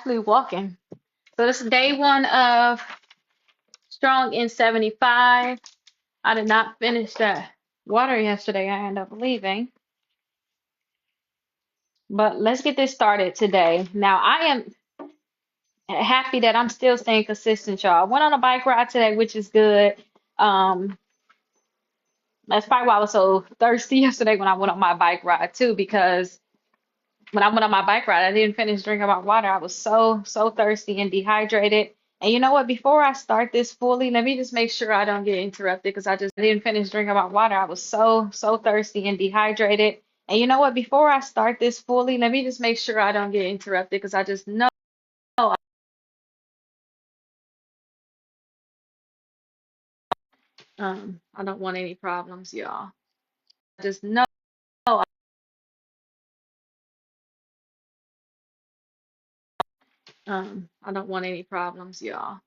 Actually walking. So this is day one of Strong in 75. I did not finish that water yesterday. I ended up leaving. But let's get this started today. Now, I am happy that I'm still staying consistent, y'all. I went on a bike ride today, which is good. Um, that's probably why I was so thirsty yesterday when I went on my bike ride too, because when I went on my bike ride, I didn't finish drinking my water. I was so thirsty and dehydrated. And you know what? Before I start this fully, let me just make sure I don't get interrupted because I just didn't finish drinking my water. I was so thirsty and dehydrated. And you know what? Before I start this fully, let me just make sure I don't get interrupted because I just know I don't want any problems, y'all. I just know I don't want any problems, y'all.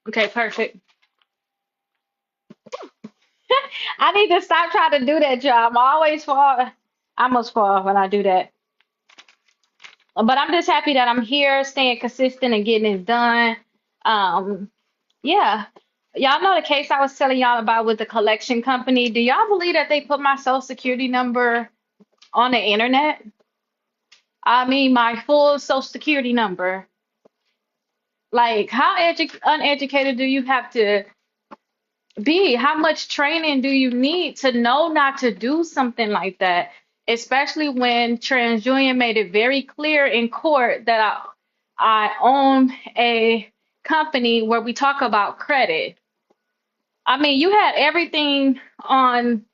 Okay, perfect. I need to stop trying to do that, y'all. I'm always fall. I almost fall when I do that. But I'm just happy that I'm here, staying consistent and getting it done. Um, yeah. Y'all know the case I was telling y'all about with the collection company. Do y'all believe that they put my social security number on the internet? I mean, my full social security number. Like, how uneducated do you have to be? How much training do you need to know not to do something like that? Especially when TransUnion made it very clear in court that I own a company where we talk about credit. I mean, you had everything on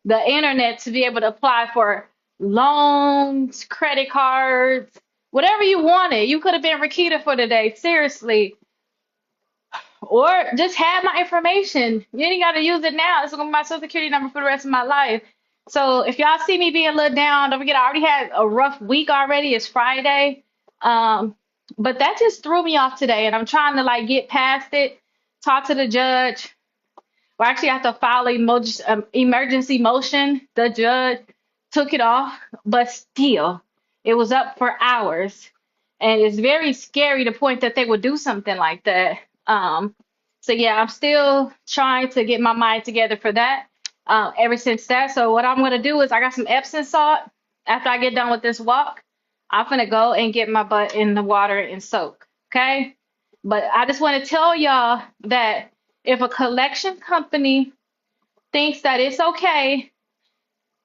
the internet to be able to apply for loans, credit cards, whatever you wanted. You could have been Rickita for the day, seriously. Or just have my information. You ain't got to use it now. It's gonna be my social security number for the rest of my life. So if y'all see me being a little down, don't forget I already had a rough week already. It's Friday. Um, but that just threw me off today, and I'm trying to like get past it, talk to the judge. Well, actually, I have to file a emergency motion. The judge took it off, but still, it was up for hours. And it's very scary to point that they would do something like that. So yeah, I'm still trying to get my mind together for that. Ever since that, so what I'm gonna do is I got some Epsom salt. After I get done with this walk, I'm gonna go and get my butt in the water and soak. Okay, but I just want to tell y'all that if a collection company thinks that it's okay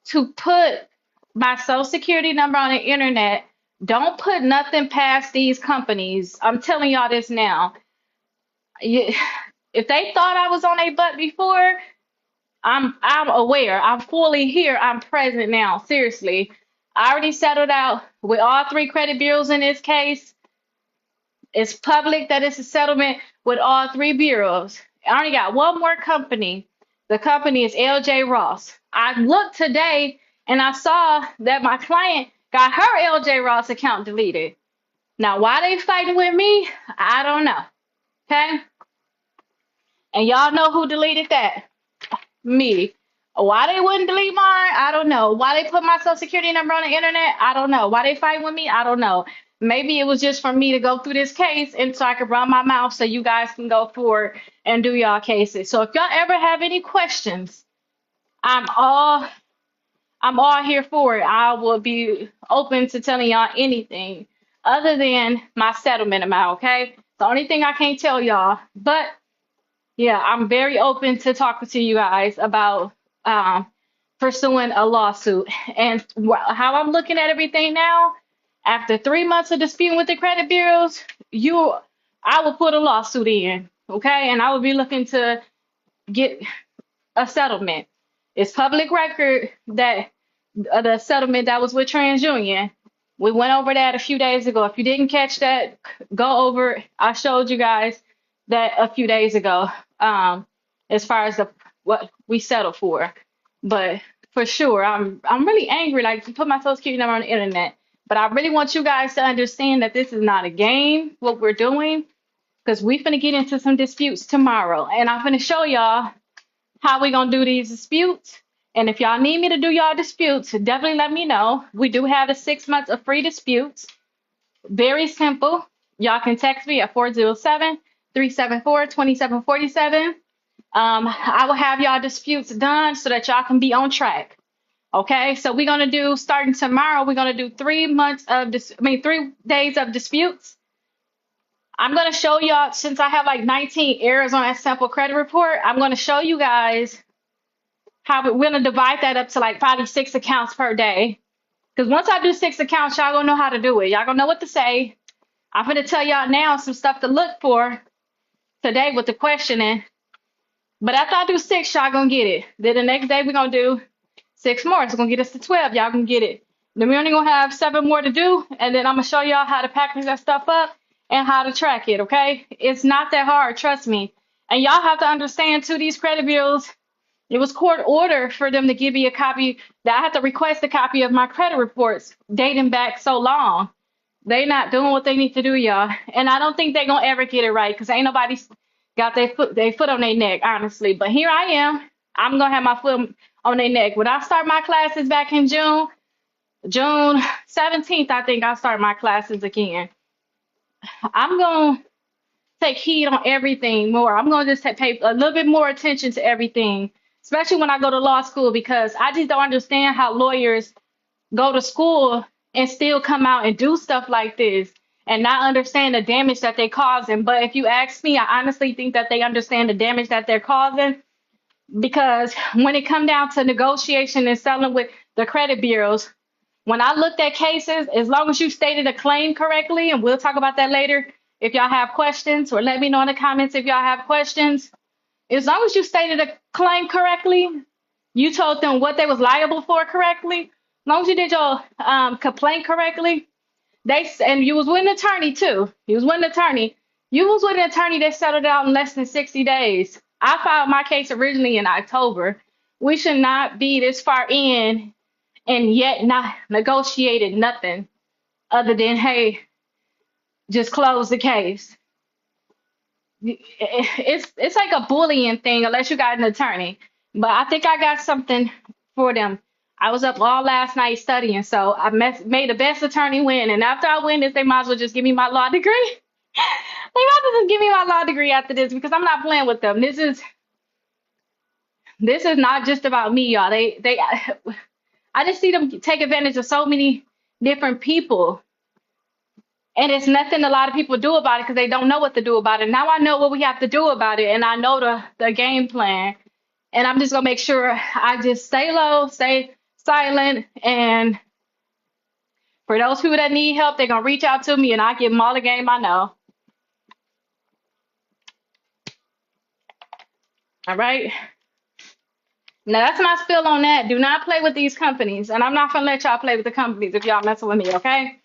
to put my social security number on the internet, don't put nothing past these companies. I'm telling y'all this now. You, if they thought I was on a butt before, I'm aware. I'm fully here. I'm present now. Seriously. I already settled out with all three credit bureaus in this case. It's public that it's a settlement with all three bureaus. I only got one more company. The company is LJ Ross. I looked today and I saw that my client got her LJ Ross account deleted. Now, why they fighting with me? I don't know. Okay? And y'all know who deleted that? Me. Why they wouldn't delete mine? I don't know. Why they put my social security number on the internet? I don't know. Why they fighting with me? I don't know. Maybe it was just for me to go through this case and so I could run my mouth so you guys can go forward and do y'all cases. So if y'all ever have any questions, I'm all I'm all here for it. I will be open to telling y'all anything other than my settlement amount, okay? The only thing I can't tell y'all. But yeah, I'm very open to talking to you guys about um, pursuing a lawsuit. And how I'm looking at everything now, after 3 months of disputing with the credit bureaus, I will put a lawsuit in, okay? And I will be looking to get a settlement. It's public record that the settlement that was with TransUnion. We went over that a few days ago. If you didn't catch that, go over. I showed you guys that a few days ago. As far as the what we settled for, but for sure, I'm really angry. Like you put my social security number on the internet, but I really want you guys to understand that this is not a game. What we're doing, because we finna get into some disputes tomorrow. And I'm finna show y'all how we gonna do these disputes. And if y'all need me to do y'all disputes, definitely let me know. We do have the 6 months of free disputes. Very simple. Y'all can text me at 407-374-2747. I will have y'all disputes done so that y'all can be on track. Okay, so we're gonna do, starting tomorrow, we're gonna do 3 months of 3 days of disputes. I'm gonna show y'all, since I have like 19 errors on that sample credit report, I'm gonna show you guys how we're gonna divide that up to like probably 6 accounts per day. Because once I do 6 accounts, y'all gonna know how to do it. Y'all gonna know what to say. I'm gonna tell y'all now some stuff to look for today with the questioning. But after I do 6, y'all gonna get it. Then the next day we're gonna do 6 more. It's gonna get us to 12. Y'all gonna get it. Then we're only gonna have 7 more to do, and then I'm gonna show y'all how to package that stuff up and how to track it. Okay? It's not that hard, trust me. And y'all have to understand too, these credit bureaus, it was court order for them to give me a copy, that I have to request a copy of my credit reports dating back so long. They not doing what they need to do, y'all. And I don't think they're gonna ever get it right, because ain't nobody got their foot on their neck, honestly. But here I am. I'm gonna have my foot on their neck. When I start my classes back in June 17th, I think I'll start my classes again. I'm gonna take heed on everything more. I'm gonna just pay a little bit more attention to everything, especially when I go to law school, because I just don't understand how lawyers go to school and still come out and do stuff like this and not understand the damage that they're causing. But if you ask me, I honestly think that they understand the damage that they're causing, because when it come down to negotiation and selling with the credit bureaus, when I looked at cases, as long as you stated a claim correctly, and we'll talk about that later if y'all have questions, or let me know in the comments if y'all have questions. As long as you stated a claim correctly, you told them what they was liable for correctly, as long as you did your complaint correctly, and you was with an attorney too. You was with an attorney. You was with an attorney that settled out in less than 60 days. I filed my case originally in October. We should not be this far in and yet not negotiated nothing other than, hey, just close the case. It's like a bullying thing unless you got an attorney. But I think I got something for them. I was up all last night studying, so I made the best attorney win. And after I win this, they might as well just give me my law degree. They might as well just give me my law degree after this, because I'm not playing with them. This is not just about me, y'all. I just see them take advantage of so many different people. And it's nothing a lot of people do about it, because they don't know what to do about it. Now I know what we have to do about it, and I know the game plan. And I'm just going to make sure I just stay low, stay silent. And for those people that need help, they're going to reach out to me, and I give them all the game I know. All right. Now, that's my spill on that. Do not play with these companies. And I'm not going to let y'all play with the companies if y'all messing with me, okay?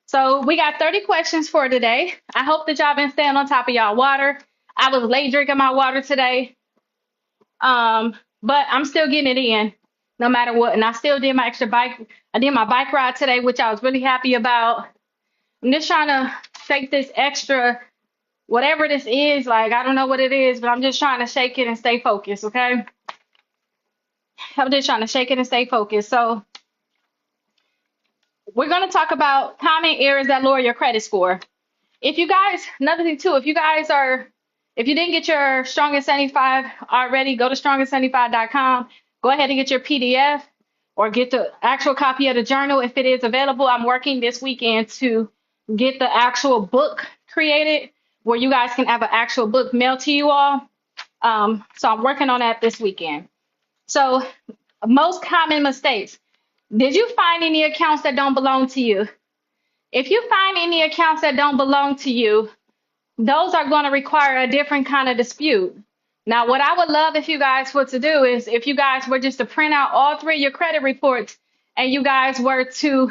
So we got 30 questions for today. I hope that y'all been staying on top of y'all water. I was late drinking my water today. But I'm still getting it in no matter what. And I still did my extra bike. I did my bike ride today, which I was really happy about. I'm just trying to take this extra, whatever this is, like, I don't know what it is, but I'm just trying to shake it and stay focused, okay? I'm just trying to shake it and stay focused. So we're going to talk about common errors that lower your credit score. If you guys, another thing too, if you didn't get your Strongest 75 already, go to strongest75.com. Go ahead and get your PDF or get the actual copy of the journal if it is available. I'm working this weekend to get the actual book created where you guys can have an actual book mailed to you all. So I'm working on that this weekend. So most common mistakes. Did you find any accounts that don't belong to you? If you find any accounts that don't belong to you, those are going to require a different kind of dispute. Now, what I would love if you guys were to do is if you guys were just to print out all 3 of your credit reports and you guys were to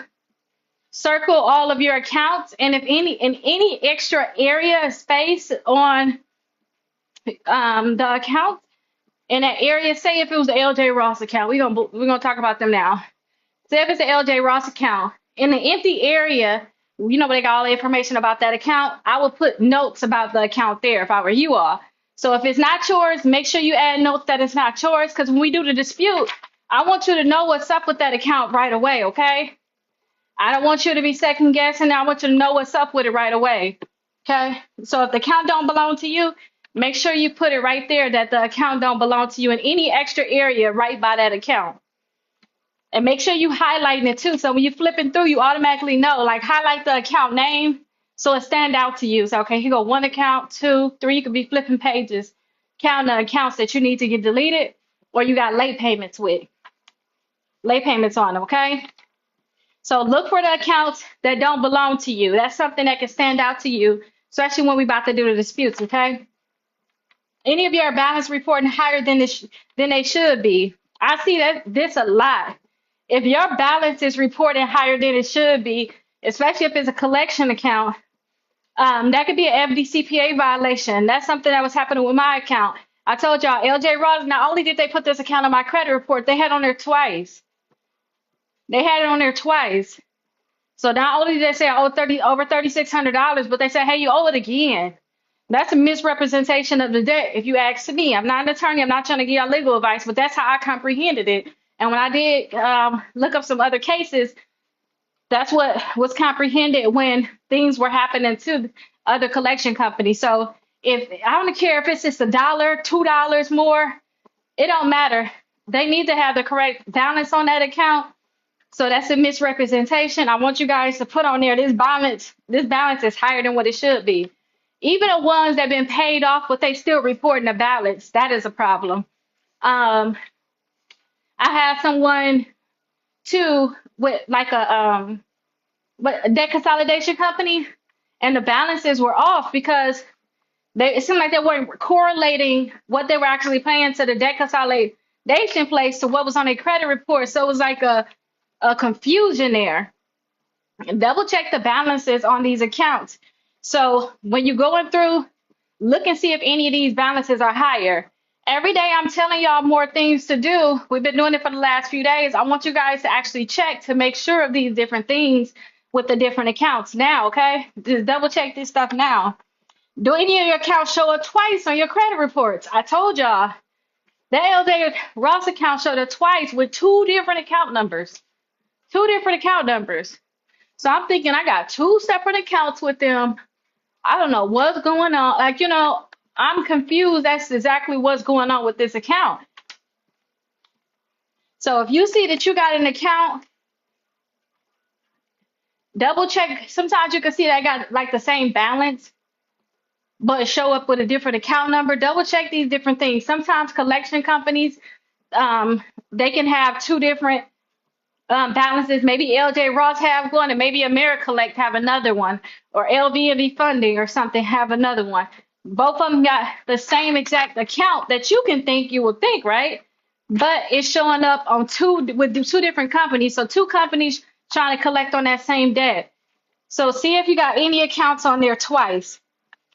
circle all of your accounts, and if any extra area space on the account in that area, say if it was the LJ Ross account, we're gonna talk about them now. Say if it's the LJ Ross account, in the empty area you know, they got all the information about that account. I would put notes about the account there if I were you all. So if it's not yours, make sure you add notes that it's not yours. Because when we do the dispute, I want you to know what's up with that account right away, okay? I don't want you to be second guessing. I want you to know what's up with it right away. Okay. So if the account don't belong to you, make sure you put it right there that the account don't belong to you in any extra area right by that account. And make sure you highlighting it too. So when you're flipping through, you automatically know, like highlight the account name so it stand out to you. So okay, here go one account, two, three. You could be flipping pages, counting the accounts that you need to get deleted or you got late payments on them, okay? So look for the accounts that don't belong to you. That's something that can stand out to you, especially when we're about to do the disputes, okay? Any of your balance reporting higher than they should be. I see this a lot. If your balance is reported higher than it should be, especially if it's a collection account, that could be an FDCPA violation. That's something that was happening with my account. I told y'all, LJ Ross, not only did they put this account on my credit report, they had it on there twice. So not only did they say I owe over $3,600, but they said, hey, you owe it again. That's a misrepresentation of the debt. If you ask me, I'm not an attorney. I'm not trying to give y'all legal advice, but that's how I comprehended it. And when I did look up some other cases, that's what was comprehended when things were happening to other collection companies. So if I don't care if it's just $1, $2 more, it don't matter. They need to have the correct balance on that account. So that's a misrepresentation. I want you guys to put on there this balance is higher than what it should be. Even the ones that have been paid off, but they still reporting a balance. That is a problem. I have someone too with like a debt consolidation company, and the balances were off because it seemed like they weren't correlating what they were actually paying to the debt consolidation place to what was on their credit report. So it was like a confusion there. Double check the balances on these accounts. So when you're going through, look and see if any of these balances are higher. Every day I'm telling y'all more things to do. We've been doing it for the last few days. I want you guys to actually check to make sure of these different things with the different accounts now, okay? Just double check this stuff now. Do any of your accounts show up twice on your credit reports? I told y'all. The LJ Ross account showed up twice with two different account numbers. So I'm thinking I got two separate accounts with them. I don't know what's going on. Like, I'm confused. That's exactly what's going on with this account. So if you see that you got an account, double check. Sometimes you can see that I got like the same balance, but show up with a different account number. Double check these different things. Sometimes collection companies, they can have two different balances. Maybe LJ Ross have one, and maybe AmeriCollect have another one, or LVNV Funding or something have another one. Both of them got the same exact account that you would think, right? But it's showing up on two different companies. So two companies trying to collect on that same debt. So see if you got any accounts on there twice.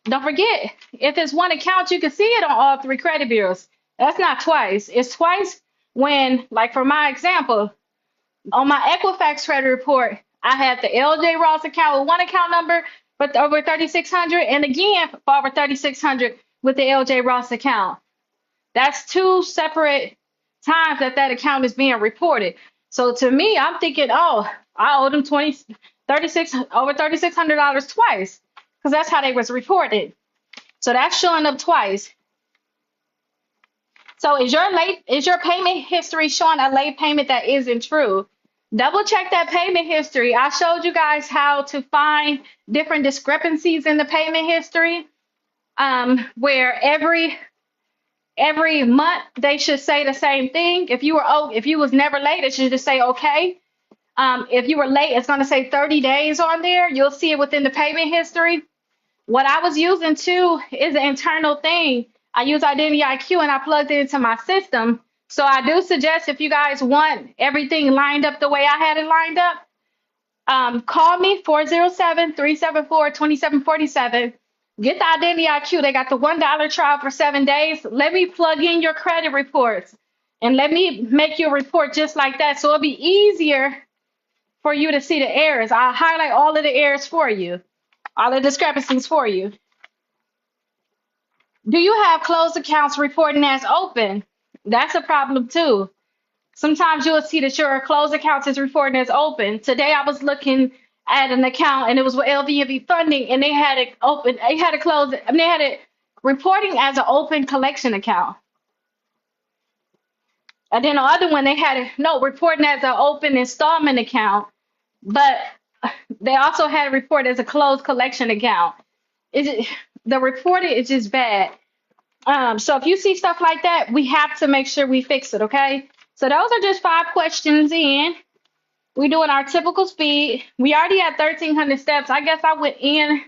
Don't forget, if it's one account, you can see it on all three credit bureaus. That's not twice. It's twice when, like for my example, on my Equifax credit report, I had the LJ Ross account with one account number, but over 3,600, and again for over 3,600 with the LJ Ross account. That's two separate times that account is being reported. So to me, I'm thinking, oh, I owe them over $3,600 twice, because that's how they was reported. So that's showing up twice. So is your payment history showing a late payment that isn't true? Double check that payment history. I showed you guys how to find different discrepancies in the payment history, where every month they should say the same thing. If you was never late, it should just say okay. If you were late, it's going to say 30 days on there. You'll see it within the payment history. What I was using too is an internal thing. I use Identity IQ and I plugged it into my system. So I do suggest, if you guys want everything lined up the way I had it lined up, call me 407-374-2747. Get the Identity IQ. They got the $1 trial for 7 days. Let me plug in your credit reports and let me make your report just like that. So it'll be easier for you to see the errors. I'll highlight all of the errors for you, all the discrepancies for you. Do you have closed accounts reporting as open? That's a problem too. Sometimes you'll see that your closed accounts is reporting as open. Today I was looking at an account and it was with LVMV funding and they had it open, they had it closed, I mean, they had it reporting as an open collection account. And then the other one, they had it, no, reporting as an open installment account, but they also had it report as a closed collection account. The reporting is just bad. So if you see stuff like that, we have to make sure we fix it, okay? So those are just 5 questions in. We're doing our typical speed. We already had 1,300 steps. I guess I went in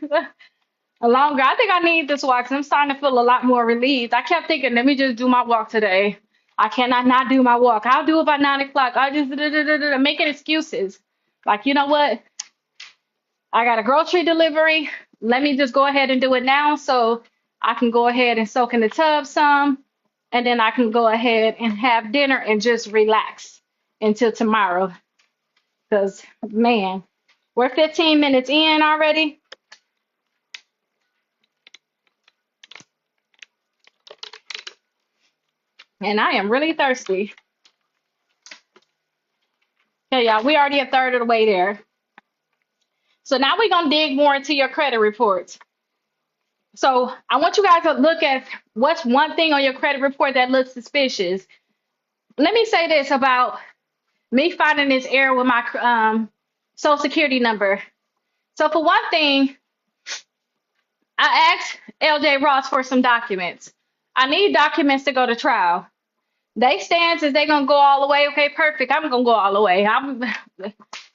longer. I think I need this walk because I'm starting to feel a lot more relieved. I kept thinking, let me just do my walk today. I cannot not do my walk. I'll do it by 9 o'clock. I just making excuses. Like, you know what? I got a grocery delivery. Let me just go ahead and do it now so I can go ahead and soak in the tub some. And then I can go ahead and have dinner and just relax until tomorrow. Because, man, we're 15 minutes in already. And I am really thirsty. Okay, y'all, we already a third of the way there. So now we're going to dig more into your credit reports. So I want you guys to look at what's one thing on your credit report that looks suspicious. Let me say this about me finding this error with my social security number. So for one thing, I asked LJ Ross for some documents. I need documents to go to trial. They stance is they gonna go all the way. Okay, perfect. I'm gonna go all the way.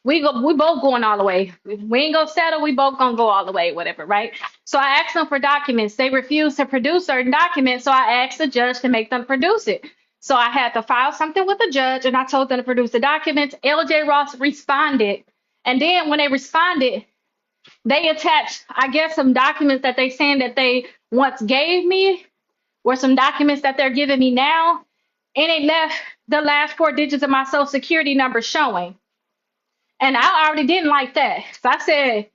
We both going all the way. We ain't gonna settle. We both gonna go all the way, whatever, right? So I asked them for documents. They refused to produce certain documents. So I asked the judge to make them produce it. So I had to file something with the judge, and I told them to produce the documents. LJ Ross responded, and then when they responded, they attached, I guess, some documents that they saying that they once gave me, or some documents that they're giving me now. And it left the last 4 digits of my social security number showing. And I already didn't like that. So I said,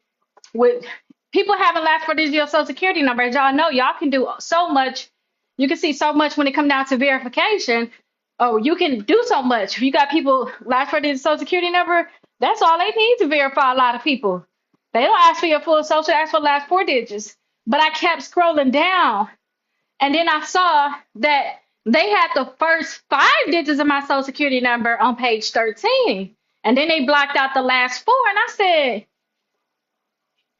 with people having last 4 digits of your social security number, as y'all know, y'all can do so much. You can see so much when it comes down to verification. Oh, you can do so much. If you got people last 4 digits of social security number, that's all they need to verify a lot of people. They don't ask for your full social, they ask for the last 4 digits. But I kept scrolling down. And then I saw that they had the first 5 digits of my social security number on page 13. And then they blocked out the last 4. And I said,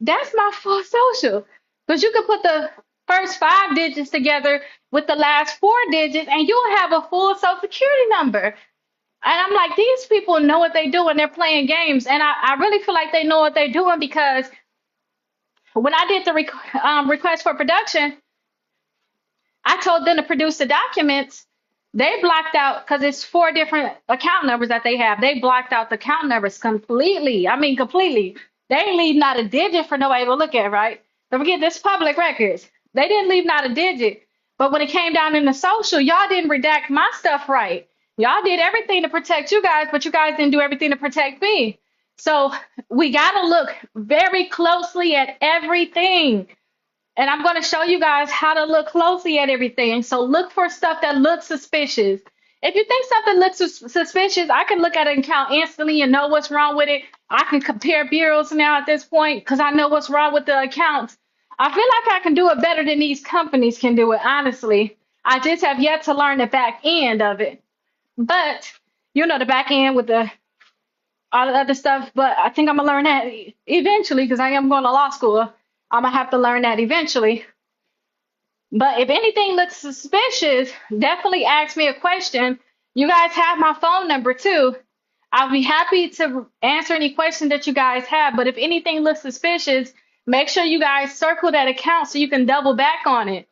that's my full social. Because you could put the first 5 digits together with the last 4 digits and you'll have a full social security number. And I'm like, these people know what they're doing. They're playing games. And I really feel like they know what they're doing because when I did the request for production, I told them to produce the documents. They blocked out, because it's 4 different account numbers that they have. They blocked out the account numbers completely. I mean, completely. They ain't leave not a digit for nobody to look at, right? Don't forget, this public records. They didn't leave not a digit. But when it came down in the social, y'all didn't redact my stuff right. Y'all did everything to protect you guys, but you guys didn't do everything to protect me. So we got to look very closely at everything. And I'm going to show you guys how to look closely at everything. So look for stuff that looks suspicious. If you think something looks suspicious, I can look at an account instantly and know what's wrong with it. I can compare bureaus now at this point because I know what's wrong with the accounts. I feel like I can do it better than these companies can do it, honestly. I just have yet to learn the back end of it. But, you know, the back end with the all the other stuff. But I think I'm going to learn that eventually because I am going to law school. I'm going to have to learn that eventually. But if anything looks suspicious, definitely ask me a question. You guys have my phone number too. I'll be happy to answer any questions that you guys have. But if anything looks suspicious, make sure you guys circle that account so you can double back on it.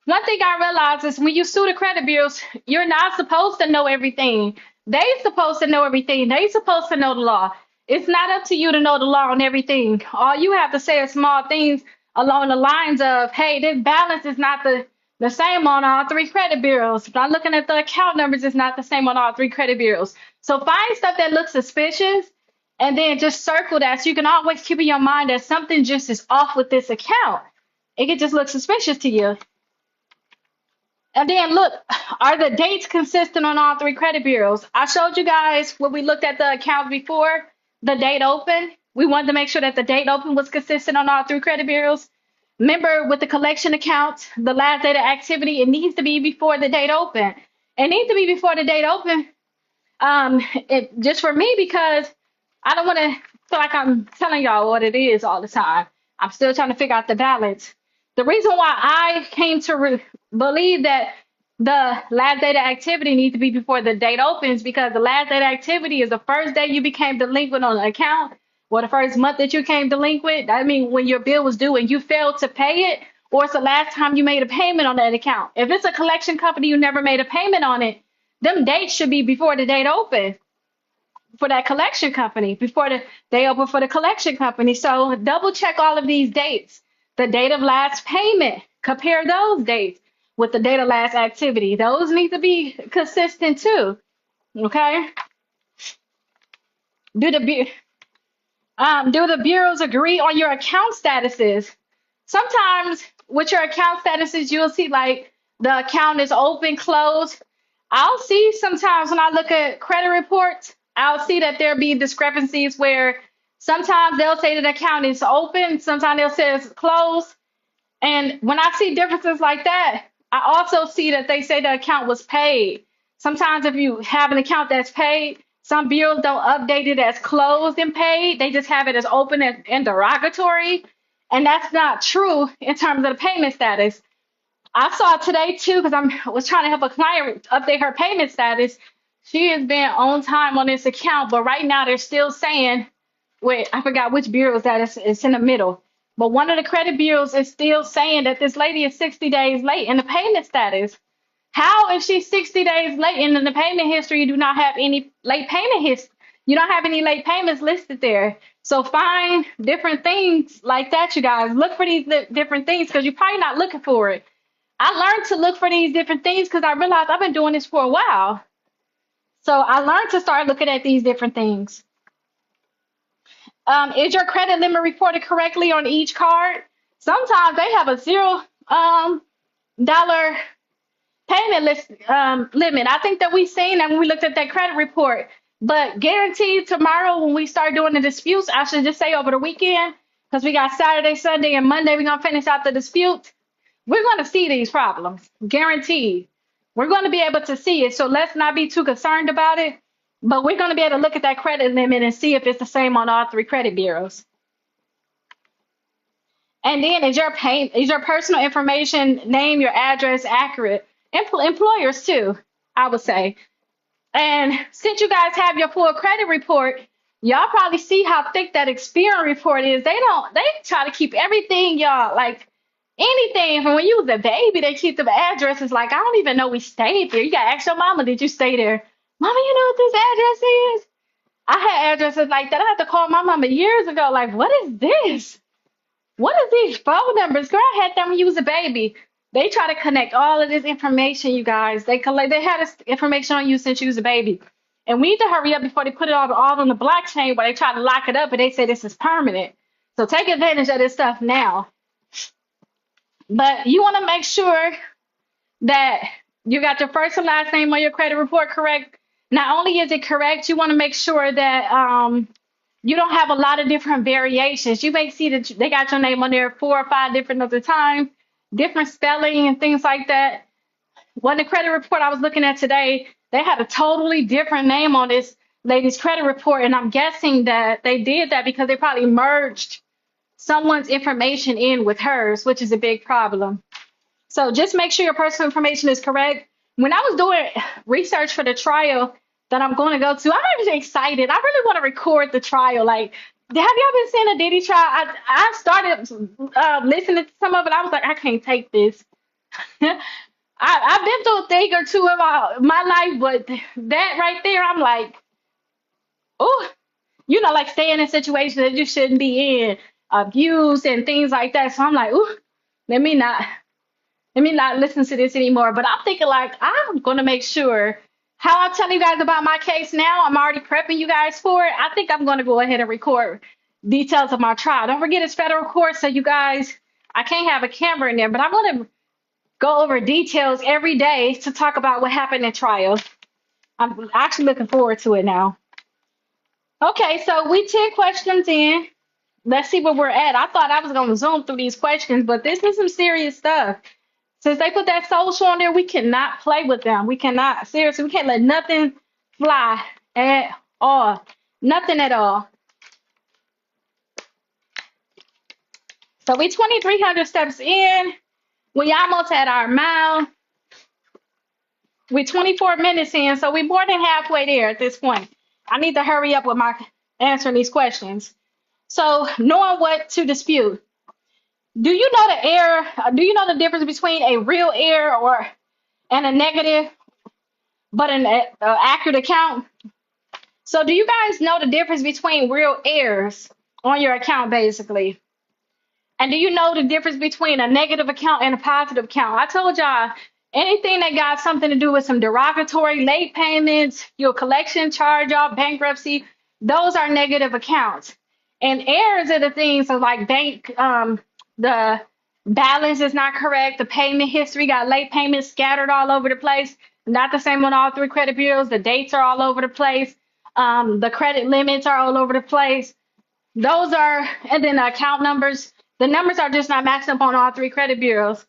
One thing I realized is when you sue the credit bureaus, you're not supposed to know everything. They're supposed to know everything. They're supposed to know the law. It's not up to you to know the law on everything. All you have to say is small things along the lines of, hey, this balance is not the same on all 3 credit bureaus. If I'm looking at the account numbers, it's not the same on all 3 credit bureaus. So find stuff that looks suspicious and then just circle that so you can always keep in your mind that something just is off with this account. It could just look suspicious to you. And then look, are the dates consistent on all three credit bureaus? I showed you guys when we looked at the account before, the date open. We wanted to make sure that the date open was consistent on all three credit bureaus. Remember with the collection account, the last date of activity, it needs to be before the date open. It needs to be before the date open. Just for me, because I don't want to feel like I'm telling y'all what it is all the time. I'm still trying to figure out the balance. The reason why I came to believe that the last date of activity needs to be before the date opens, because the last date of activity is the first day you became delinquent on an account, or the first month that you came delinquent. I mean, when your bill was due and you failed to pay it, or it's the last time you made a payment on that account. If it's a collection company, you never made a payment on it, them dates should be before the date open for that collection company, before they open for the collection company. So double check all of these dates. The date of last payment, compare those dates with the date of last activity. Those need to be consistent too. Okay. Do the bureaus agree on your account statuses? Sometimes with your account statuses, you'll see like the account is open, closed. I'll see sometimes when I look at credit reports, I'll see that there'll be discrepancies where sometimes they'll say that the account is open, sometimes they'll say it's closed. And when I see differences like that, I also see that they say the account was paid. Sometimes if you have an account that's paid, some bureaus don't update it as closed and paid. They just have it as open and derogatory. And that's not true in terms of the payment status. I saw today too, because I was trying to help a client update her payment status. She has been on time on this account, but right now they're still saying, wait, I forgot which bureau is that. It's in the middle. But one of the credit bureaus is still saying that this lady is 60 days late in the payment status. How, if she's 60 days late and in the payment history, you do not have any late payment history? You don't have any late payments listed there. So find different things like that, you guys. Look for these different things because you're probably not looking for it. I learned to look for these different things because I realized I've been doing this for a while. So I learned to start looking at these different things. Is your credit limit reported correctly on each card? Sometimes they have a $0 payment limit. I think that we seen that when we looked at that credit report. But guaranteed tomorrow when we start doing the disputes, I should just say over the weekend, because we got Saturday, Sunday, and Monday, we're going to finish out the dispute. We're going to see these problems, guaranteed. We're going to be able to see it. So let's not be too concerned about it. But we're going to be able to look at that credit limit and see if it's the same on all three credit bureaus. And then is your personal information, name, your address accurate? Employers too, I would say. And since you guys have your full credit report, y'all probably see how thick that Experian report is. They try to keep everything, y'all, like anything from when you was a baby, they keep the addresses like, I don't even know we stayed there. You gotta ask your mama, did you stay there? Mama, you know what this address is? I had addresses like that. I had to call my mama years ago, like, what is this? What is these phone numbers? Girl, I had them when you was a baby. They try to connect all of this information, you guys. They had this information on you since you was a baby. And we need to hurry up before they put it all on the blockchain where they try to lock it up and they say this is permanent. So take advantage of this stuff now. But you want to make sure that you got your first and last name on your credit report correct. Not only is it correct, you want to make sure that you don't have a lot of different variations. You may see that they got your name on there 4 or 5 different at a time, different spelling and things like that. One the credit report I was looking at today, they had a totally different name on this lady's credit report. And I'm guessing that they did that because they probably merged someone's information in with hers, which is a big problem. So just make sure your personal information is correct. When I was doing research for the trial that I'm going to go to, I'm just excited. I really want to record the trial. Like, have y'all been seeing a Diddy trial? I started listening to some of it. I was like, I can't take this. I've been through a thing or two in my life, but that right there, I'm like, oh, like staying in situations that you shouldn't be in, abuse and things like that. So I'm like, ooh, let me not listen to this anymore. But I'm thinking like, I'm going to make sure how I'm telling you guys about my case now, I'm already prepping you guys for it. I think I'm going to go ahead and record details of my trial. Don't forget it's federal court, so you guys, I can't have a camera in there, but I'm going to go over details every day to talk about what happened in trial. I'm actually looking forward to it now. Okay, so we 10 questions in. Let's see where we're at. I thought I was going to zoom through these questions, but this is some serious stuff. Since they put that social on there, we cannot play with them. We cannot, seriously, we can't let nothing fly at all. Nothing at all. So we 2,300 steps in. We almost at our mile. We're 24 minutes in, so we're more than halfway there at this point. I need to hurry up with my answering these questions. So knowing what to dispute. Do you know the error? Do you know the difference between a real error and a negative, but an accurate account? So do you guys know the difference between real errors on your account, basically? And do you know the difference between a negative account and a positive account? I told y'all anything that got something to do with some derogatory late payments, your collection charge off, bankruptcy, those are negative accounts. And errors are the things of like bank, the balance is not correct, the payment history got late payments scattered all over the place, not the same on all three credit bureaus, the dates are all over the place, the credit limits are all over the place. Those are, and then the account numbers, the numbers are just not matched up on all three credit bureaus.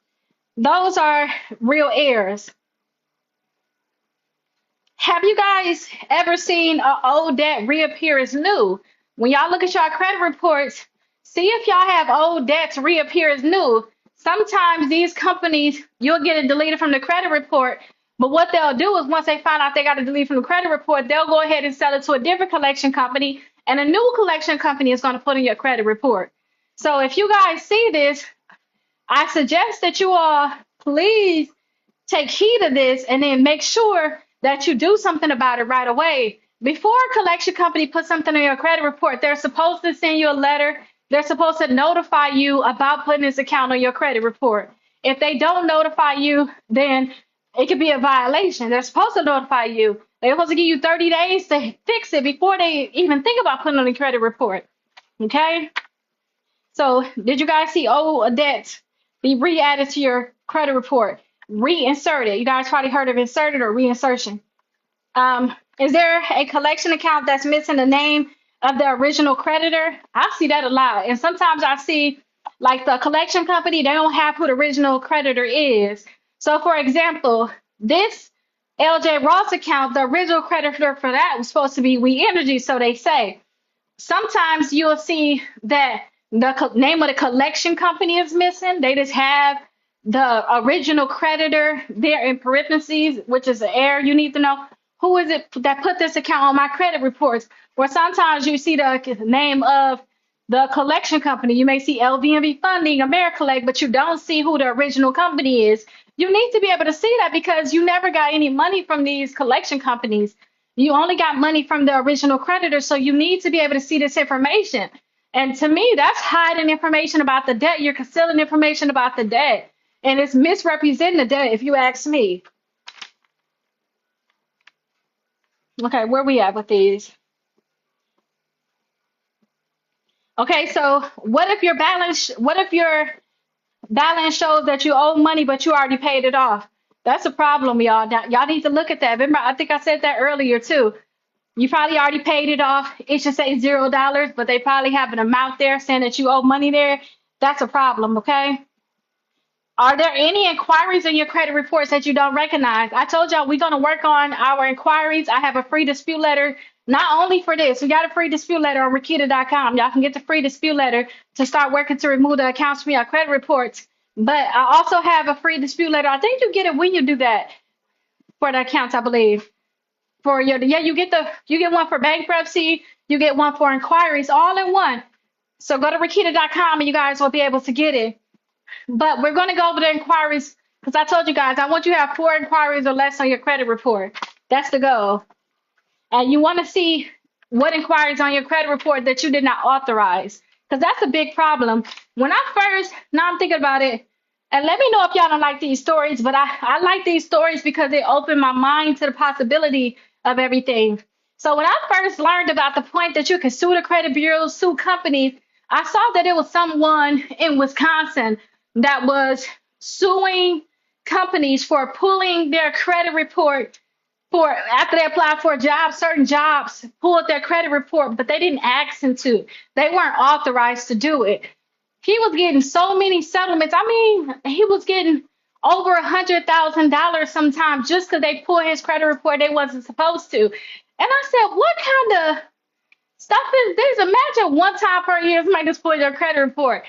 Those are real errors. Have you guys ever seen an old debt reappear as new? When y'all look at your credit reports, see if y'all have old debts reappear as new. Sometimes these companies, you'll get it deleted from the credit report, but what they'll do is once they find out they got it deleted from the credit report, they'll go ahead and sell it to a different collection company, and a new collection company is going to put in your credit report. So if you guys see this, I suggest that you all please take heed of this and then make sure that you do something about it right away. Before a collection company puts something in your credit report, they're supposed to send you a letter. They're supposed to notify you about putting this account on your credit report. If they don't notify you, then it could be a violation. They're supposed to notify you. They're supposed to give you 30 days to fix it before they even think about putting it on the credit report. Okay? So did you guys see old debts be re-added to your credit report? Reinserted. You guys probably heard of inserted or reinsertion. Is there a collection account that's missing the name of the original creditor? I see that a lot. And sometimes I see like the collection company, they don't have who the original creditor is. So for example, this LJ Ross account, the original creditor for that was supposed to be We Energy, so they say. Sometimes you'll see that the name of the collection company is missing. They just have the original creditor there in parentheses, which is an error you need to know. Who is it that put this account on my credit reports? Or sometimes you see the name of the collection company. You may see LVMV Funding, AmeriCollect, but you don't see who the original company is. You need to be able to see that because you never got any money from these collection companies. You only got money from the original creditor, so you need to be able to see this information. And to me, that's hiding information about the debt. You're concealing information about the debt. And it's misrepresenting the debt, if you ask me. Okay, where we at with these? Okay, so what if your balance shows that you owe money, but you already paid it off? That's a problem, y'all. Now, y'all need to look at that. Remember, I think I said that earlier too. You probably already paid it off. It should say $0, but they probably have an amount there saying that you owe money there. That's a problem, okay? Are there any inquiries in your credit reports that you don't recognize? I told y'all we're going to work on our inquiries. I have a free dispute letter, not only for this. We got a free dispute letter on Rickita.com. Y'all can get the free dispute letter to start working to remove the accounts from your credit reports. But I also have a free dispute letter. I think you get it when you do that for the accounts, I believe. For your, yeah, you get one for bankruptcy, you get one for inquiries, all in one. So go to Rickita.com and you guys will be able to get it. But we're going to go over the inquiries because I told you guys, I want you to have 4 inquiries or less on your credit report. That's the goal. And you want to see what inquiries on your credit report that you did not authorize because that's a big problem. When I first, now I'm thinking about it, And let me know if y'all don't like these stories, but I like these stories because they open my mind to the possibility of everything. So when I first learned about the point that you can sue the credit bureaus, sue companies, I saw that it was someone in Wisconsin that was suing companies for pulling their credit report for after they applied for a job, certain jobs pulled their credit report, but they didn't ask them to. They weren't authorized to do it. He was getting so many settlements. I mean, he was getting over $100,000 sometimes just because they pulled his credit report they wasn't supposed to. And I said, what kind of stuff is this? Imagine one time per year somebody just pulled your credit report.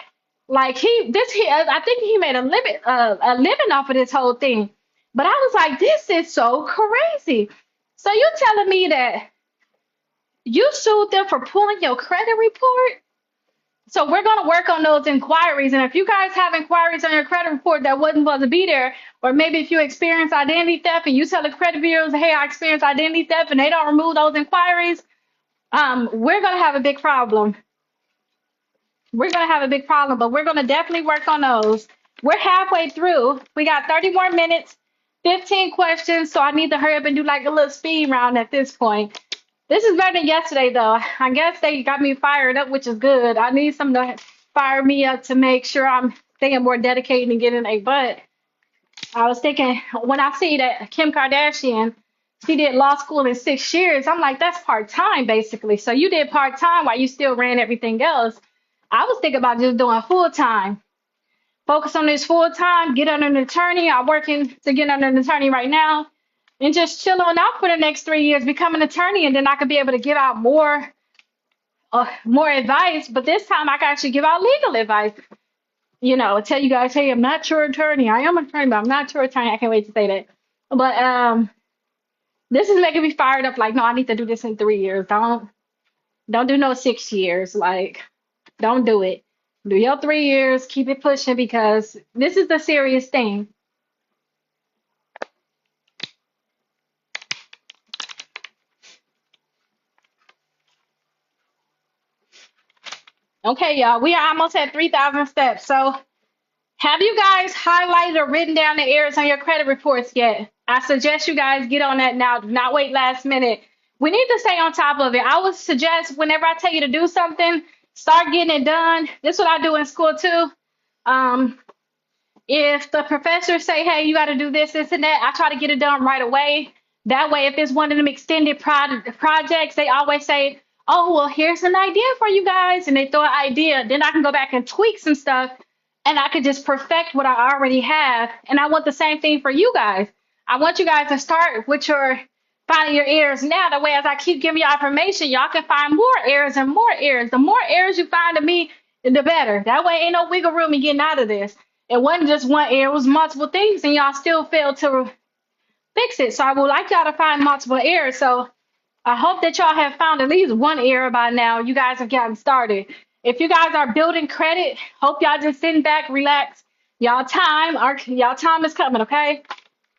Like I think he made a living off of this whole thing. But I was like, this is so crazy. So you telling me that you sued them for pulling your credit report? So we're going to work on those inquiries. And if you guys have inquiries on your credit report that wasn't supposed to be there, or maybe if you experience identity theft and you tell the credit bureaus, hey, I experienced identity theft, and they don't remove those inquiries, we're going to have a big problem. We're going to have a big problem, but we're going to definitely work on those. We're halfway through. We got 30 more minutes, 15 questions. So I need to hurry up and do like a little speed round at this point. This is better than yesterday, though. I guess they got me fired up, which is good. I need someone to fire me up to make sure I'm staying more dedicated and getting a butt. I was thinking when I see that Kim Kardashian, she did law school in 6 years. I'm like, that's part time, basically. So you did part time while you still ran everything else. I was thinking about just doing full time. Focus on this full time, get under an attorney. I'm working to get under an attorney right now and just chill on out for the next 3 years, become an attorney, and then I could be able to give out more advice. But this time I can actually give out legal advice. You know, tell you guys, hey, I'm not your attorney. I am an attorney, but I'm not your attorney. I can't wait to say that. But this is making me fired up. Like, no, I need to do this in 3 years. Don't do no 6 years. Like, don't do it. Do your 3 years. Keep it pushing because this is the serious thing. Okay, y'all, we are almost at 3,000 steps. So have you guys highlighted or written down the errors on your credit reports yet? I suggest you guys get on that now. Do not wait last minute. We need to stay on top of it. I would suggest whenever I tell you to do something, start getting it done. This is what I do in school too. Um, if the professors say, hey, you got to do this, this, and that, I try to get it done right away. That way, if it's one of them extended projects, they always say, oh, well, here's an idea for you guys. And they throw an idea. Then I can go back and tweak some stuff and I could just perfect what I already have. And I want the same thing for you guys. I want you guys to start with your finding your errors now. That way, as I keep giving you information, y'all can find more errors and more errors. The more errors you find to me, the better. That way, ain't no wiggle room in getting out of this. It wasn't just one error, it was multiple things, and y'all still failed to fix it. So I would like y'all to find multiple errors. So I hope that y'all have found at least one error by now. You guys have gotten started. If you guys are building credit, hope y'all just sitting back, relax. Y'all time is coming, okay?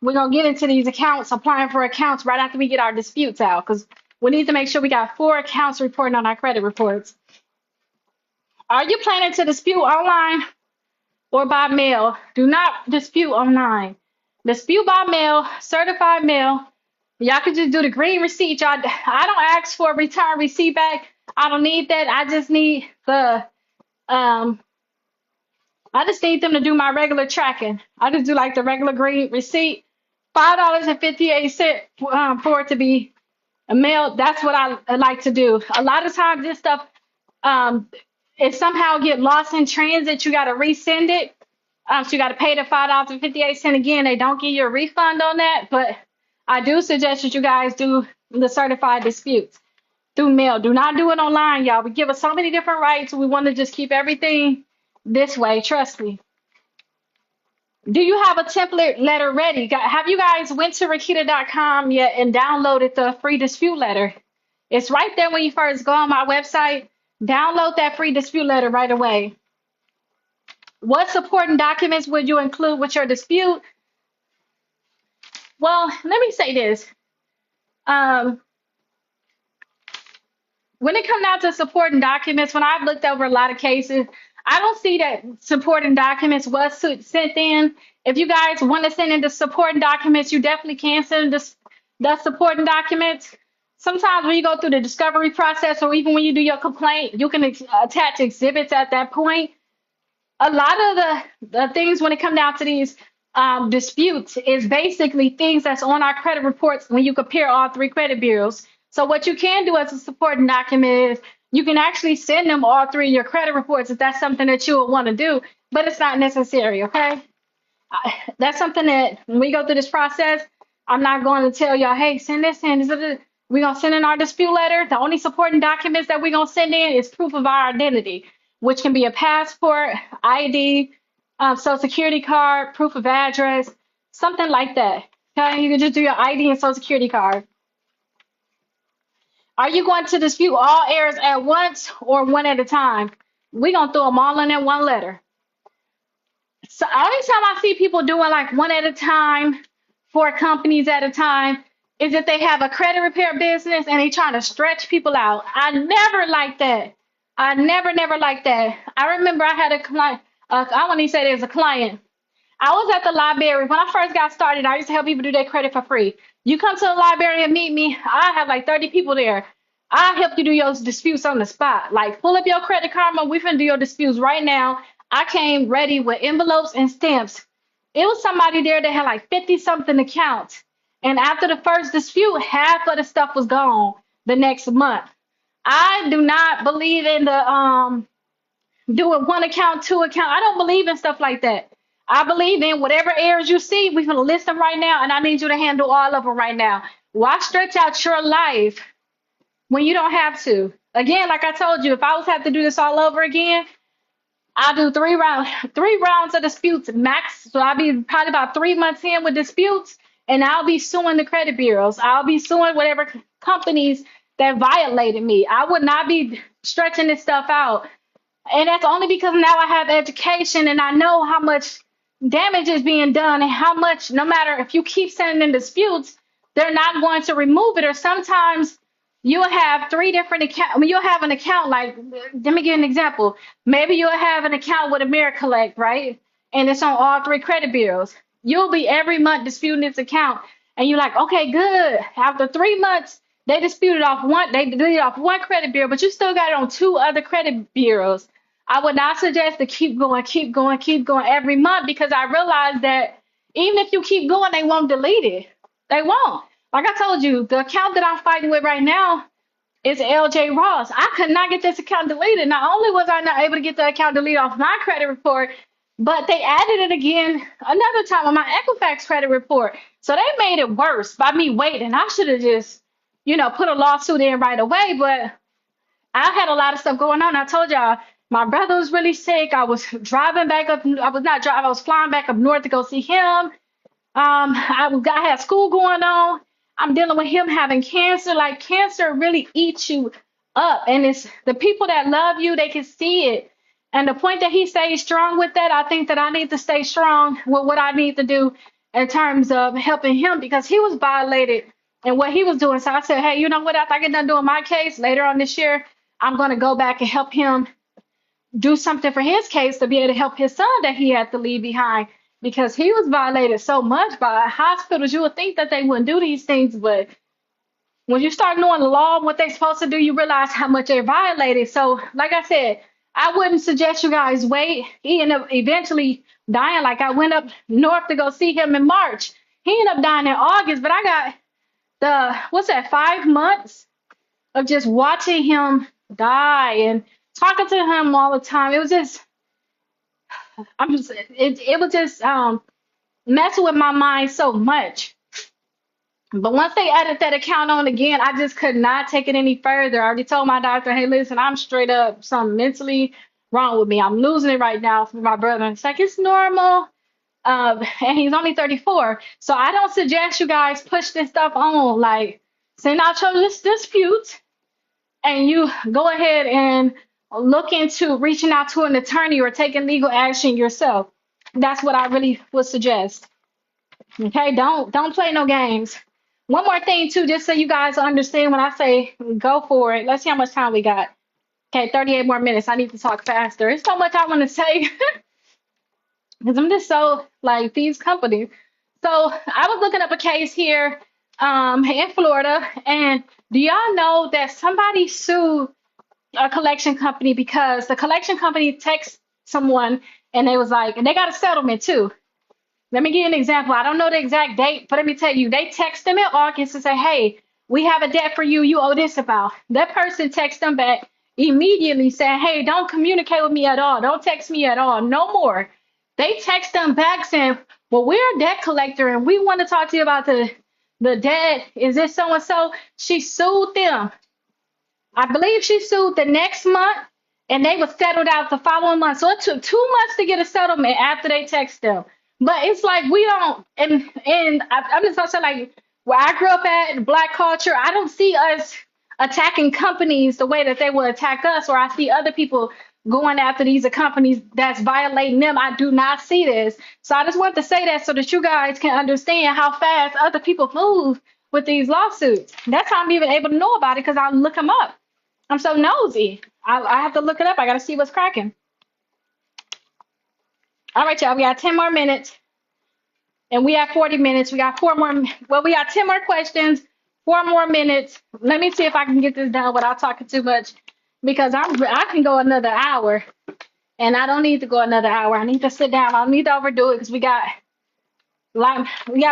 We're gonna get into these accounts, applying for accounts right after we get our disputes out, because we need to make sure we got 4 accounts reporting on our credit reports. Are you planning to dispute online or by mail? Do not dispute online. Dispute by mail, certified mail. Y'all can just do the green receipt. Y'all, I don't ask for a return receipt back. I don't need that. I just need I just need them to do my regular tracking. I just do like the regular green receipt. $5.58 for it to be mailed. That's what I like to do. A lot of times this stuff, it somehow get lost in transit. You got to resend it. So you got to pay the $5.58 again. They don't give you a refund on that, but I do suggest that you guys do the certified disputes through mail. Do not do it online, y'all. We give us so many different rights. We want to just keep everything this way. Trust me. Do you have a template letter ready? Have you guys went to Rickita.com yet and downloaded the free dispute letter? It's right there when you first go on my website. Download that free dispute letter right away. What supporting documents would you include with your dispute? Well, let me say this. When it comes down to supporting documents, when I've looked over a lot of cases, I don't see that supporting documents was sent in. If you guys want to send in the supporting documents, you definitely can send in the supporting documents. Sometimes when you go through the discovery process or even when you do your complaint, you can attach exhibits at that point. A lot of the things when it comes down to these disputes is basically things that's on our credit reports when you compare all three credit bureaus. So what you can do as a supporting document is you can actually send them all three of your credit reports if that's something that you would want to do, but it's not necessary, okay? That's something that when we go through this process, I'm not going to tell y'all, hey, send this in. We're going to send in our dispute letter. The only supporting documents that we're going to send in is proof of our identity, which can be a passport, ID, social security card, proof of address, something like that. Okay, you can just do your ID and social security card. Are you going to dispute all errors at once or one at a time? We're going to throw them all in that one letter. So only time I see people doing like one at a time, 4 companies at a time, is if they have a credit repair business and they trying to stretch people out. I never like that. I never like that. I remember I had a client. I wouldn't even say there's a client. I was at the library when I first got started. I used to help people do their credit for free. You come to the library and meet me. I have like 30 people there. I help you do your disputes on the spot. Like pull up your credit karma. We finna do your disputes right now. I came ready with envelopes and stamps. It was somebody there that had like 50 something accounts. And after the first dispute, half of the stuff was gone the next month. I do not believe in the doing one account, 2 account. I don't believe in stuff like that. I believe in whatever errors you see, we're gonna list them right now, and I need you to handle all of them right now. Why stretch out your life when you don't have to? Again, like I told you, if I was have to do this all over again, I'll do 3 rounds of disputes max. So I'll be probably about 3 months in with disputes, and I'll be suing the credit bureaus. I'll be suing whatever companies that violated me. I would not be stretching this stuff out. And that's only because now I have education and I know how much damage is being done and how much, no matter if you keep sending in disputes, they're not going to remove it. Or sometimes you'll have 3 different accounts. I mean, you'll have an account like, let me give you an example. Maybe you'll have an account with AmeriCollect, right? And it's on all 3 credit bureaus. You'll be every month disputing this account. And you're like, okay, good. After 3 months, they deleted off one credit bureau, but you still got it on 2 other credit bureaus. I would not suggest to keep going every month because I realized that even if you keep going, they won't delete it. They won't. Like I told you, the account that I'm fighting with right now is LJ Ross. I could not get this account deleted. Not only was I not able to get the account deleted off my credit report, but they added it again another time on my Equifax credit report. So they made it worse by me waiting. I should have just, put a lawsuit in right away. But I had a lot of stuff going on. I told y'all my brother was really sick. I was driving back up. I was not driving. I was flying back up north to go see him. I had school going on. I'm dealing with him having cancer. Like cancer really eats you up, and it's the people that love you. They can see it. And the point that he stays strong with that, I think that I need to stay strong with what I need to do in terms of helping him because he was violated and what he was doing. So I said, hey, you know what? After I get done doing my case later on this year, I'm going to go back and help him do something for his case to be able to help his son that he had to leave behind because he was violated so much by hospitals. You would think that they wouldn't do these things, but when you start knowing the law and what they're supposed to do, you realize how much they're violated. So, like I said, I wouldn't suggest you guys wait. He ended up eventually dying. Like I went up north to go see him in March. He ended up dying in August, but I got 5 months of just watching him die and talking to him all the time. It was just, it was just messing with my mind so much. But once they added that account on again, I just could not take it any further. I already told my doctor, hey, listen, I'm straight up something mentally wrong with me. I'm losing it right now for my brother. It's like, it's normal. And he's only 34. So I don't suggest you guys push this stuff on. Like, send out your disputes and you go ahead and look into reaching out to an attorney or taking legal action yourself. That's what I really would suggest. Okay, don't play no games. One more thing too, just so you guys understand when I say go for it. Let's see how much time we got. Okay, 38 more minutes. I need to talk faster. There's so much I want to say because I'm just so like these companies. So I was looking up a case here in Florida, and do y'all know that somebody sued a collection company because the collection company texted someone and they was like, and they got a settlement too. Let me give you an example. I don't know the exact date, but let me tell you, they text them in August and say, hey, we have a debt for you. You owe this about. That person texts them back immediately saying, hey, don't communicate with me at all. Don't text me at all. No more. They text them back saying, well, we're a debt collector and we want to talk to you about the debt. Is this so and so? She sued them. I believe she sued the next month and they were settled out the following month. So it took 2 months to get a settlement after they text them. But it's like we don't, and I'm just gonna say like where I grew up at Black culture, I don't see us attacking companies the way that they will attack us, or I see other people going after these companies that's violating them. I do not see this. So I just want to say that so that you guys can understand how fast other people move with these lawsuits. That's how I'm even able to know about it because I look them up. I'm so nosy. I have to look it up. I got to see what's cracking. All right, y'all. We got 10 more minutes. And we have 40 minutes. We got 4 more. Well, we got 10 more questions, 4 more minutes. Let me see if I can get this done without talking too much because I can go another hour. And I don't need to go another hour. I need to sit down. I don't need to overdo it because we got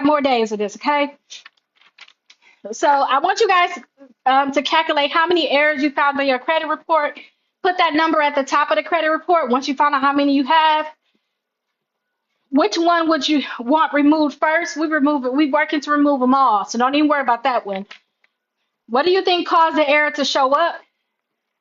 more days of this, okay? So I want you guys to calculate how many errors you found on your credit report. Put that number at the top of the credit report. Once you find out how many you have, which one would you want removed first? We remove it. We're working to remove them all. So don't even worry about that one. What do you think caused the error to show up?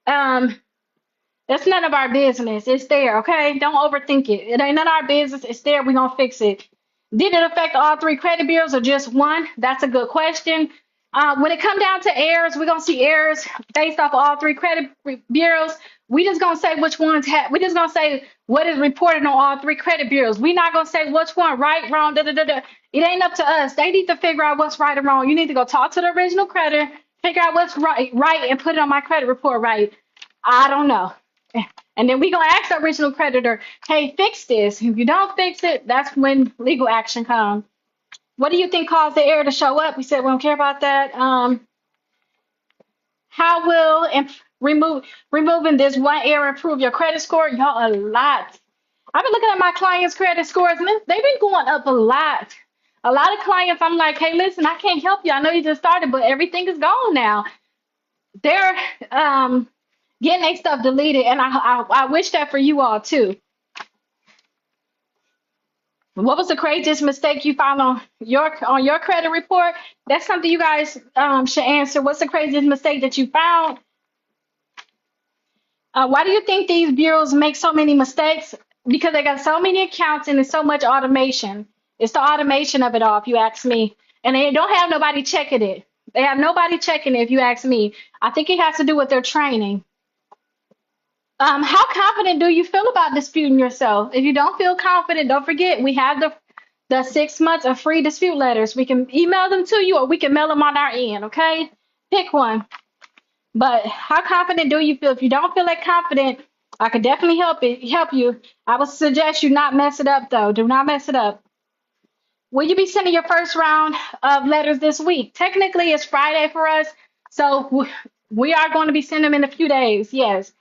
That's none of our business. It's there, okay? Don't overthink it. It ain't none of our business. It's there. We're going to fix it. Did it affect all 3 credit bureaus or just one? That's a good question. When it comes down to errors, we're going to see errors based off of all 3 credit bureaus. We just going to say which ones have, we just going to say what is reported on all 3 credit bureaus. We're not going to say which one, right, wrong, da, da, da, da. It ain't up to us. They need to figure out what's right or wrong. You need to go talk to the original creditor, figure out what's right, and put it on my credit report right. I don't know. And then we're going to ask the original creditor, hey, fix this. If you don't fix it, that's when legal action comes. What do you think caused the error to show up? We said we don't care about that. How will removing this one error improve your credit score? Y'all, a lot. I've been looking at my clients' credit scores, and they've been going up a lot. A lot of clients, I'm like, hey, listen, I can't help you. I know you just started, but everything is gone now. They're getting their stuff deleted, and I wish that for you all too. What was the craziest mistake you found on your credit report? That's something you guys should answer. What's the craziest mistake that you found? Why do you think these bureaus make so many mistakes? Because they got so many accounts and there's so much automation. It's the automation of it all, if you ask me. And they don't have nobody checking it. They have nobody checking it, if you ask me. I think it has to do with their training. How confident do you feel about disputing yourself? If you don't feel confident, don't forget we have the 6 months of free dispute letters. We can email them to you or we can mail them on our end, okay? Pick one. But how confident do you feel? If you don't feel that confident, I could definitely help you. I would suggest you not mess it up though. Do not mess it up. Will you be sending your first round of letters this week? Technically, it's Friday for us, so we are going to be sending them in a few days, yes.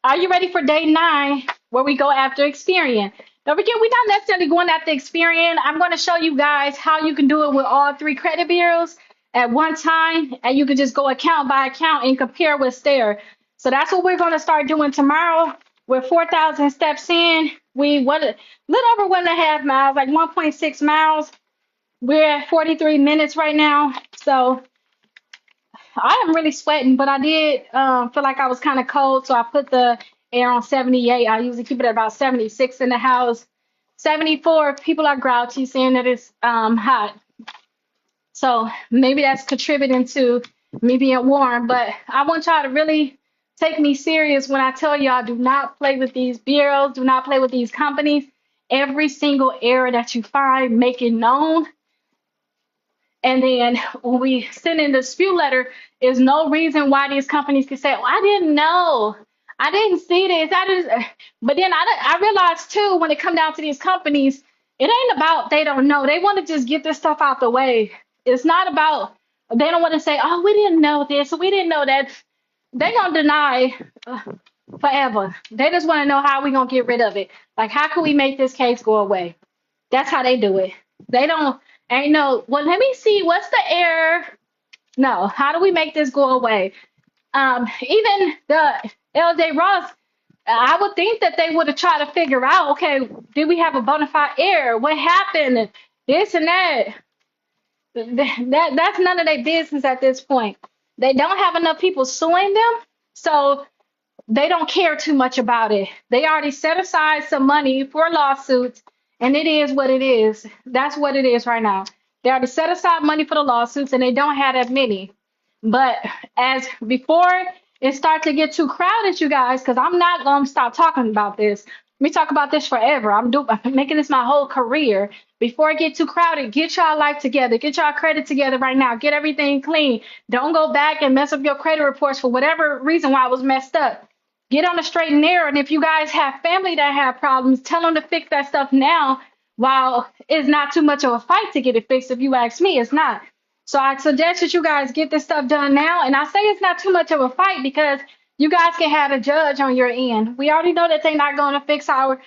Are you ready for day 9 where we go after Experian? Don't forget, we're not necessarily going after Experian. I'm going to show you guys how you can do it with all 3 credit bureaus at one time, and you can just go account by account and compare what's there. So that's what we're going to start doing tomorrow. We're 4,000 steps in. We a little over 1.5 miles, like 1.6 miles. We're at 43 minutes right now. So I am really sweating, but I did feel like I was kind of cold, so I put the air on 78. I usually keep it at about 76 in the house. 74, people are grouchy, saying that it's hot. So maybe that's contributing to me being warm, but I want y'all to really take me serious when I tell y'all do not play with these bureaus, do not play with these companies. Every single error that you find, make it known. And then when we send in the dispute letter, there's no reason why these companies can say, oh, I didn't know. I didn't see this. But then I realized too, when it come down to these companies, it ain't about they don't know. They want to just get this stuff out the way. It's not about they don't want to say, oh, we didn't know this, we didn't know that. They gonna deny forever. They just want to know how we gonna get rid of it. Like, how can we make this case go away? That's how they do it. They don't ain't no. Well, let me see. What's the error? No. How do we make this go away? Even the LJ Ross, I would think that they would have tried to figure out, okay, did we have a bona fide error? What happened? This and that. That's none of their business at this point. They don't have enough people suing them, so they don't care too much about it. They already set aside some money for lawsuits, and it is what it is. That's what it is right now. They already set aside money for the lawsuits, and they don't have that many. But as before it starts to get too crowded, you guys, because I'm not gonna stop talking about this. We talk about this forever. I'm making this my whole career. Before it get too crowded, get y'all life together, get y'all credit together right now, get everything clean. Don't go back and mess up your credit reports for whatever reason why it was messed up. Get on the straight and narrow. And if you guys have family that have problems, tell them to fix that stuff now while it's not too much of a fight to get it fixed. If you ask me, it's not. So I suggest that you guys get this stuff done now. And I say it's not too much of a fight because you guys can have a judge on your end. We already know that they're not going to fix our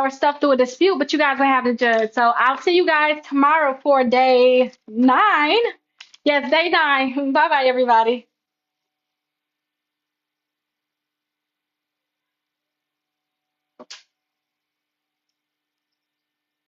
stuff through a dispute, but you guys will have the judge. So I'll see you guys tomorrow for day 9. Yes, day 9. Bye bye, everybody.